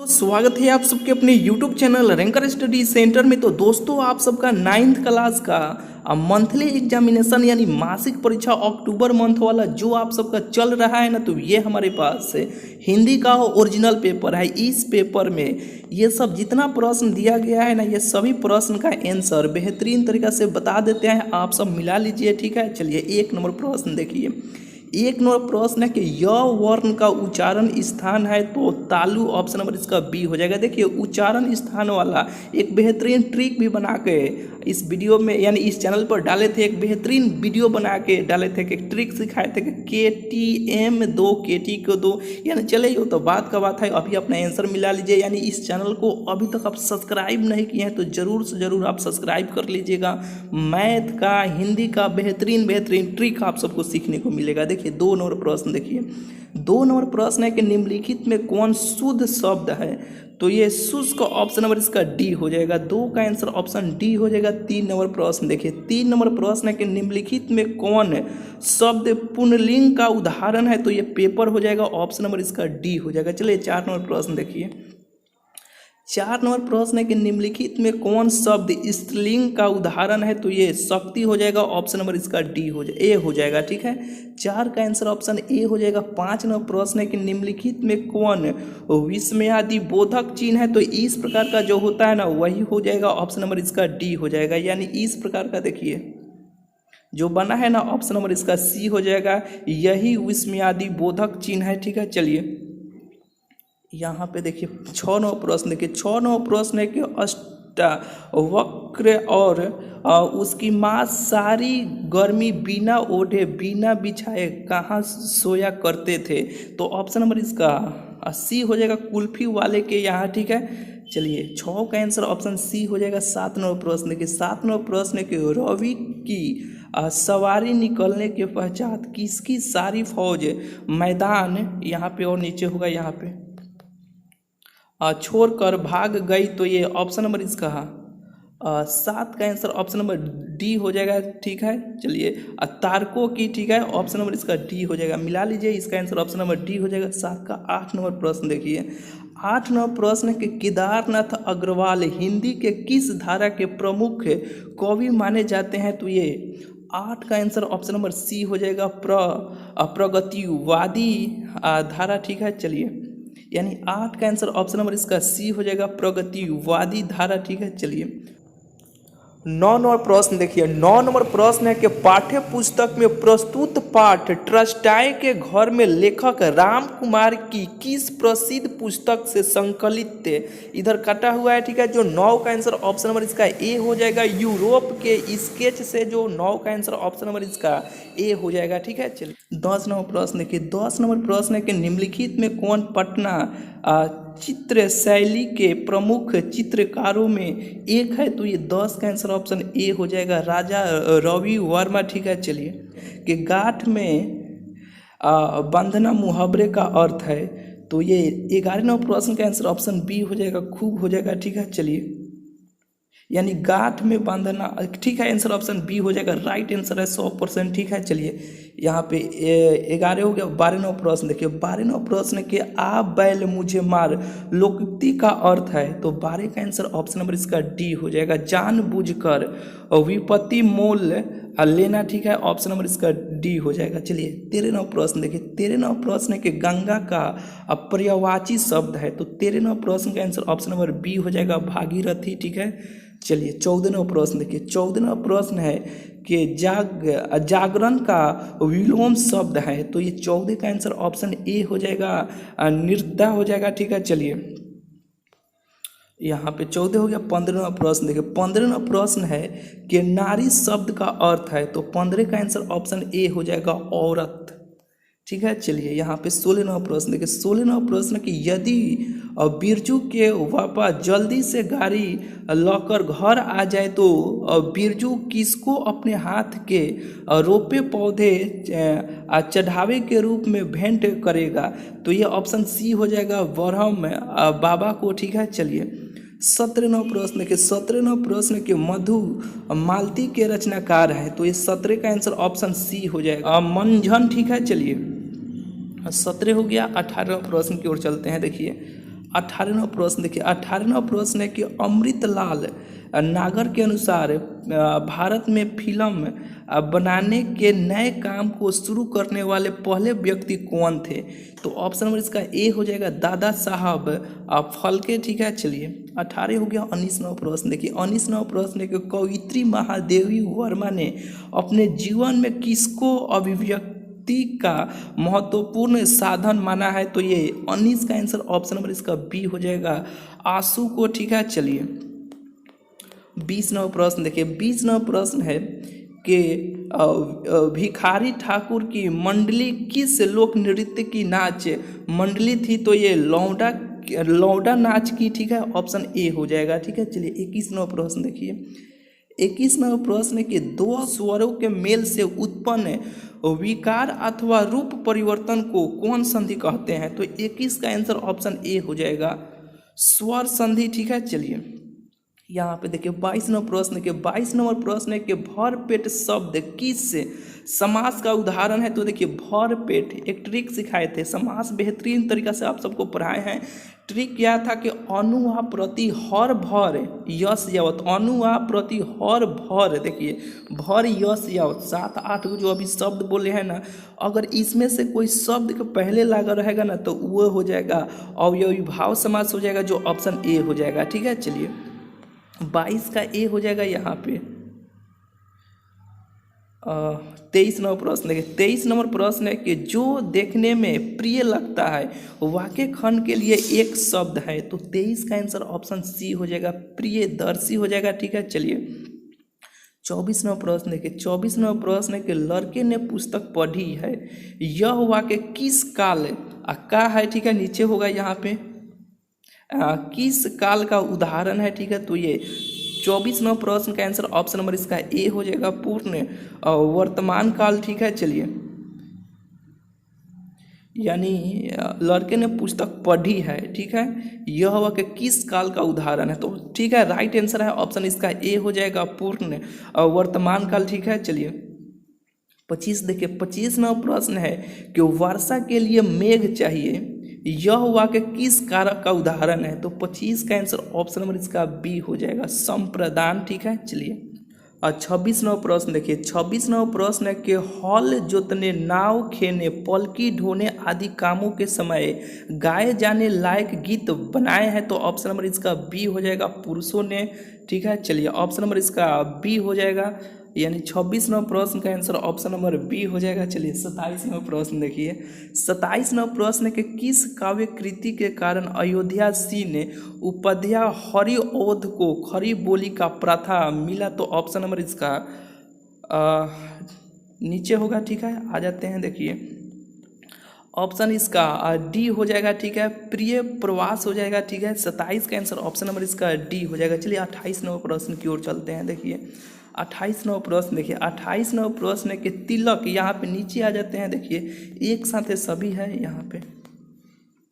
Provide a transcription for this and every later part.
तो स्वागत है आप सबके अपने YouTube channel ranker study centre में। तो दोस्तों आप सबका 9th क्लास का मंथली एग्जामिनेशन यानी मासिक परीक्षा अक्टूबर मंथ वाला जो आप सबका चल रहा है ना, तो ये हमारे पास हिंदी का ओरिजिनल पेपर है। इस पेपर में ये सब जितना प्रश्न दिया गया है ना, ये सभी प्रश्न का आंसर बेहतरीन तरीक़ा से बता देते हैं। आप सब मिला लीजिए, ठीक है। चलिए 1 नंबर प्रश्न देखिए। 1 नंबर प्रश्न है कि य वर्ण का उच्चारण स्थान है, तो तालु ऑप्शन नंबर इसका बी हो जाएगा। देखिए उच्चारण स्थान वाला एक बेहतरीन ट्रिक भी बना के इस वीडियो में यानी इस चैनल पर डाले थे। एक बेहतरीन वीडियो बना के डाले थे कि ट्रिक सिखाए थे कि KTM 2 KT को 2 यानी चले यो तो बात का बात है। अभी अपना आंसर मिला लीजिए। यानी इस चैनल को अभी तक आप सब्सक्राइब नहीं किए हैं तो ज़रूर से ज़रूर आप सब्सक्राइब कर लीजिएगा। मैथ का हिंदी का बेहतरीन ट्रिक आप सबको सीखने को मिलेगा। देखिए 2 नंबर प्रश्न देखिए। 2 नंबर प्रश्न है कि निम्नलिखित में कौन शुद्ध शब्द है, तो ये शुष्क ऑप्शन नंबर इसका डी हो जाएगा। 2 का आंसर ऑप्शन डी हो जाएगा। 3 नंबर प्रश्न देखिए। 3 नंबर प्रश्न है कि निम्नलिखित में कौन शब्द पुनर्लिंग का उदाहरण है, तो ये पेपर हो जाएगा। ऑप्शन नंबर इसका डी हो जाएगा। चलिए 4 नंबर प्रश्न देखिए। 4 नंबर प्रश्न है कि निम्नलिखित में कौन शब्द स्त्रीलिंग का उदाहरण है, तो ये शक्ति हो जाएगा। ऑप्शन नंबर इसका डी हो जाएगा, ए हो जाएगा, ठीक है। 4 का आंसर ऑप्शन ए हो जाएगा। 5 नंबर प्रश्न है कि निम्नलिखित में कौन विस्मयादि बोधक चिन्ह है, तो इस प्रकार का जो होता है ना वही हो जाएगा। ऑप्शन नंबर इसका डी हो जाएगा। यानी इस प्रकार का देखिए जो बना है ना, ऑप्शन नंबर इसका सी हो जाएगा। यही विस्मयादि बोधक चिन्ह है, ठीक है। चलिए यहाँ पे देखिए 6 नंबर प्रश्न देखिए। 6 नंबर प्रश्न है कि अष्टावक्र और उसकी माँ सारी गर्मी बिना ओढ़े बिना बिछाए कहाँ सोया करते थे, तो ऑप्शन नंबर इसका सी हो जाएगा, कुल्फी वाले के यहाँ, ठीक है। चलिए 6 का आंसर ऑप्शन सी हो जाएगा। 7 नंबर प्रश्न देखिए। 7 नंबर प्रश्न है कि रवि की सवारी निकलने के पश्चात किसकी सारी फौज मैदान यहाँ पे और नीचे होगा यहाँ पे छोड़कर भाग गई, तो ये ऑप्शन नंबर इसका 7 का आंसर ऑप्शन नंबर डी हो जाएगा, ठीक है। चलिए तारकों की, ठीक है। ऑप्शन नंबर इसका डी हो जाएगा। मिला लीजिए, इसका आंसर ऑप्शन नंबर डी हो जाएगा। 7 का 8 नंबर प्रश्न देखिए। 8 नंबर प्रश्न है कि केदारनाथ अग्रवाल हिंदी के किस धारा के प्रमुख कवि माने जाते हैं, तो ये 8 का आंसर ऑप्शन नंबर सी हो जाएगा, प्रगतिवादी धारा, ठीक है। चलिए यानी 8 का आंसर ऑप्शन नंबर इसका सी हो जाएगा, प्रगतिवादी धारा, ठीक है। चलिए 9 नंबर प्रश्न देखिए। 9 नंबर प्रश्न है कि पाठ्य पुस्तक में प्रस्तुत पाठ ट्रस्टाय के घर में लेखक राम कुमार की किस प्रसिद्ध पुस्तक से संकलित इधर कटा हुआ है, ठीक है। जो 9 का आंसर ऑप्शन नंबर इसका ए हो जाएगा। यूरोप के स्केच से जो 9 का आंसर ऑप्शन नंबर इसका ए हो जाएगा, ठीक है। चलिए 10 नंबर प्रश्न देखिए। 10 नंबर प्रश्न है कि निम्नलिखित में कौन पटना चित्र शैली के प्रमुख चित्रकारों में एक है, तो ये 10 का आंसर ऑप्शन ए हो जाएगा, राजा रवि वर्मा, ठीक है। चलिए कि गाठ में बंधना मुहावरे का अर्थ है, तो ये 11 नंबर प्रश्न का आंसर ऑप्शन बी हो जाएगा, खूब हो जाएगा, ठीक है। चलिए यानी गाठ में बांधना, ठीक है। आंसर ऑप्शन बी हो जाएगा, राइट आंसर है 100%, ठीक है। चलिए यहाँ पे 11 हो गया। 12 नंबर प्रश्न देखिए। 12 नंबर प्रश्न के आ बैल मुझे मार लोकोक्ति का अर्थ है, तो 12 का आंसर ऑप्शन नंबर इसका डी हो जाएगा, जानबूझकर विपत्ति मोल लेना, ठीक है। ऑप्शन नंबर इसका डी हो जाएगा। चलिए 13 नंबर प्रश्न देखिए। 13 नंबर प्रश्न के गंगा का पर्यायवाची शब्द है, तो 13 नंबर प्रश्न का आंसर ऑप्शन नंबर बी हो जाएगा, भागीरथी, ठीक है। चलिए 14 नंबर प्रश्न देखिए। 14 नंबर प्रश्न है कि जागरण का विलोम शब्द है, तो ये 14 का आंसर ऑप्शन ए हो जाएगा, निर्दा हो जाएगा, ठीक है। चलिए यहाँ पे 14 हो गया। 15वां प्रश्न देखिए। 15वां प्रश्न है कि नारी शब्द का अर्थ है, तो 15 का आंसर ऑप्शन ए हो जाएगा, औरत, ठीक है। चलिए यहाँ पे 16वां प्रश्न देखिए। 16वां प्रश्न कि यदि बिरजू के पापा जल्दी से गाड़ी लाकर घर आ जाए, तो बिरजू किसको अपने हाथ के रोपे पौधे चढ़ावे के रूप में भेंट करेगा, तो ये ऑप्शन सी हो जाएगा, ब्रह्म बाबा को, ठीक है। चलिए 17वां प्रश्न देखिए। 17वां प्रश्न के मधु मालती के रचनाकार है, तो ये 17 का आंसर ऑप्शन सी हो जाएगा, मंझन, ठीक है। चलिए 17 हो गया। 18वां प्रश्न की ओर चलते हैं। देखिए 18वां प्रश्न देखिए, 18वां प्रश्न है कि अमृतलाल नागर के अनुसार भारत में फिल्म बनाने के नए काम को शुरू करने वाले पहले व्यक्ति कौन थे? तो ऑप्शन नंबर इसका ए हो जाएगा दादा साहब फाल्के। ठीक है, चलिए 18 हो गया। 19वां प्रश्न देखिए, 19वां प्रश्न है कि कवयित्री महादेवी वर्मा ने अपने जीवन में किसको अभिव्यक्ति का महत्वपूर्ण साधन माना है? तो ये 19 का आंसर ऑप्शन नंबर इसका बी हो जाएगा, आंसू को। ठीक है, चलिए 20वां प्रश्न देखिए, 20वां प्रश्न है कि भिखारी ठाकुर की मंडली किस लोक नृत्य की नाच मंडली थी? तो ये लौंडा नाच की। ठीक है, ऑप्शन ए हो जाएगा। ठीक है, चलिए 21वां प्रश्न देखिए, 21वां प्रश्न के दो स्वरों के मेल से उत्पन्न विकार अथवा रूप परिवर्तन को कौन संधि कहते हैं? तो 21 का आंसर ऑप्शन ए हो जाएगा, स्वर संधि। ठीक है, चलिए यहाँ पे देखिए 22वां प्रश्न के 22 नंबर प्रश्न है कि भर पेट शब्द किस समास का उदाहरण है? तो देखिए भर पेट एक ट्रिक सिखाए थे, समास बेहतरीन तरीका से आप सबको पढ़ाए हैं। ट्रिक क्या था कि अनुआ प्रति हर भर यश यावत, अनुआ प्रति हर भर, देखिए भर यश यावत 7-8 जो अभी शब्द बोले हैं ना, अगर इसमें से कोई शब्द के पहले लगा रहेगा ना तो वो हो जाएगा अवयवी भाव समास हो जाएगा, जो ऑप्शन ए हो जाएगा। ठीक है, चलिए 22 का ए हो जाएगा यहाँ पे। 23 नंबर प्रश्न देखिए, 23 नंबर प्रश्न है कि जो देखने में प्रिय लगता है वाक्य खंड के लिए एक शब्द है? तो 23 का आंसर ऑप्शन सी हो जाएगा, प्रियदर्शी हो जाएगा। ठीक है, चलिए 24 नंबर प्रश्न देखिए, 24 नंबर प्रश्न है कि लड़के ने पुस्तक पढ़ी है, यह वाक्य किस काल का है? ठीक है, नीचे होगा यहाँ पे किस काल का उदाहरण है? ठीक है, तो ये 24 नंबर प्रश्न का आंसर ऑप्शन नंबर इसका ए हो जाएगा, पूर्ण वर्तमान काल। ठीक है, चलिए यानी लड़के ने पुस्तक पढ़ी है। ठीक है, यह वाक्य किस काल का उदाहरण है? तो ठीक है, राइट आंसर है ऑप्शन इसका ए हो जाएगा, पूर्ण वर्तमान काल। ठीक है, चलिए 25 देखिए, 25 नंबर प्रश्न है कि वर्षा के लिए मेघ चाहिए, यह वाक्य किस कारक का उदाहरण है? तो 25 का आंसर ऑप्शन नंबर इसका बी हो जाएगा, संप्रदान। ठीक है, चलिए 26 नंबर प्रश्न देखिए, 26 नंबर प्रश्न है कि हल जोतने, नाव खेने, पलकी ढोने आदि कामों के समय गाए जाने लायक गीत बनाए हैं? तो ऑप्शन नंबर इसका बी हो जाएगा, पुरुषों ने। ठीक है, चलिए ऑप्शन नंबर इसका बी हो जाएगा, यानी 26 नंबर प्रश्न का आंसर ऑप्शन नंबर बी हो जाएगा। चलिए 27 नंबर प्रश्न देखिए, 27 नंबर प्रश्न के किस काव्य कृति के कारण अयोध्या सिंह ने उपाध्याय हरिऔध को खरी बोली का प्रथा मिला? तो ऑप्शन नंबर इसका नीचे होगा। ठीक है, आ जाते हैं, देखिए ऑप्शन इसका डी हो जाएगा। ठीक है, प्रिय प्रवास हो जाएगा। ठीक है, 27 का आंसर ऑप्शन नंबर इसका डी हो जाएगा। चलिए 28 नंबर प्रश्न की ओर चलते हैं। देखिए 28 नंबर प्रश्न देखिए, 28 नंबर प्रश्न के तिलक, यहाँ पे नीचे आ जाते हैं, देखिए एक साथ है सभी है यहाँ पे।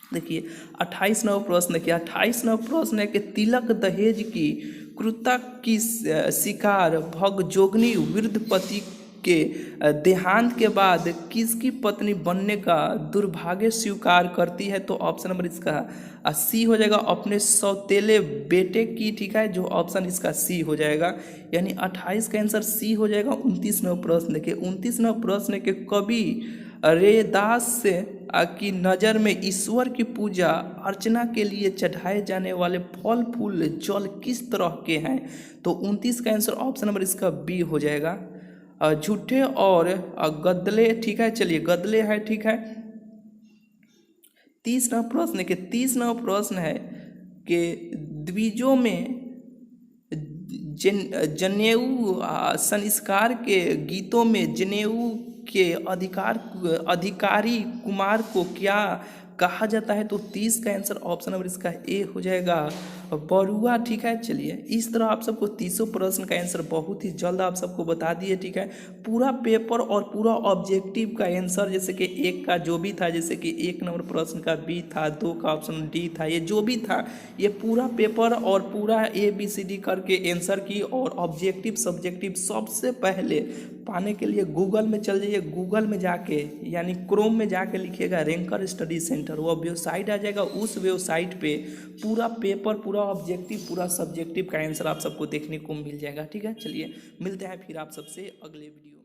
देखिए 28 नंबर प्रश्न देखिए, 28 नंबर प्रश्न है कि तिलक दहेज की क्रूरता की शिकार भगजोगनी वृद्ध पति के देहांत के बाद किसकी पत्नी बनने का दुर्भाग्य स्वीकार करती है? तो ऑप्शन नंबर इसका सी हो जाएगा, अपने सौतेले बेटे की। ठीक है, जो ऑप्शन इसका सी हो जाएगा, यानी 28 का आंसर सी हो जाएगा। 29 नंबर प्रश्न देखिए, 29 नंबर प्रश्न के कवि रेदास की नज़र में ईश्वर की पूजा अर्चना के लिए चढ़ाए जाने वाले फल फूल जल किस तरह के हैं? तो 29 का आंसर ऑप्शन नंबर इसका बी हो जाएगा, झूठे और गदले। ठीक है, चलिए गदले है। ठीक है, 30 नंबर प्रश्न के 30 नंबर प्रश्न है कि द्विजों में जनेऊ संस्कार के गीतों में जनेऊ के अधिकारी कुमार को क्या कहा जाता है? तो 30 का आंसर ऑप्शन नंबर इसका ए हो जाएगा, बरुआ। ठीक है, चलिए इस तरह आप सबको 30 प्रश्न का आंसर बहुत ही जल्द आप सबको बता दिए। ठीक है, पूरा पेपर और पूरा ऑब्जेक्टिव का आंसर, जैसे कि एक का जो भी था, जैसे कि 1 नंबर प्रश्न का बी था, 2 का ऑप्शन डी था, ये जो भी था ये पूरा पेपर और पूरा ABCD करके आंसर की, और ऑब्जेक्टिव सब्जेक्टिव सबसे पहले पाने के लिए गूगल में चल जाइए, गूगल में जाके यानी क्रोम में जाके लिखिएगा रैंकर स्टडी सेंटर, वो वेबसाइट आ जाएगा। उस वेबसाइट पे पूरा पेपर, पूरा ऑब्जेक्टिव, पूरा सब्जेक्टिव का आंसर आप सबको देखने को मिल जाएगा। ठीक है, चलिए मिलते हैं फिर आप सबसे अगले वीडियो।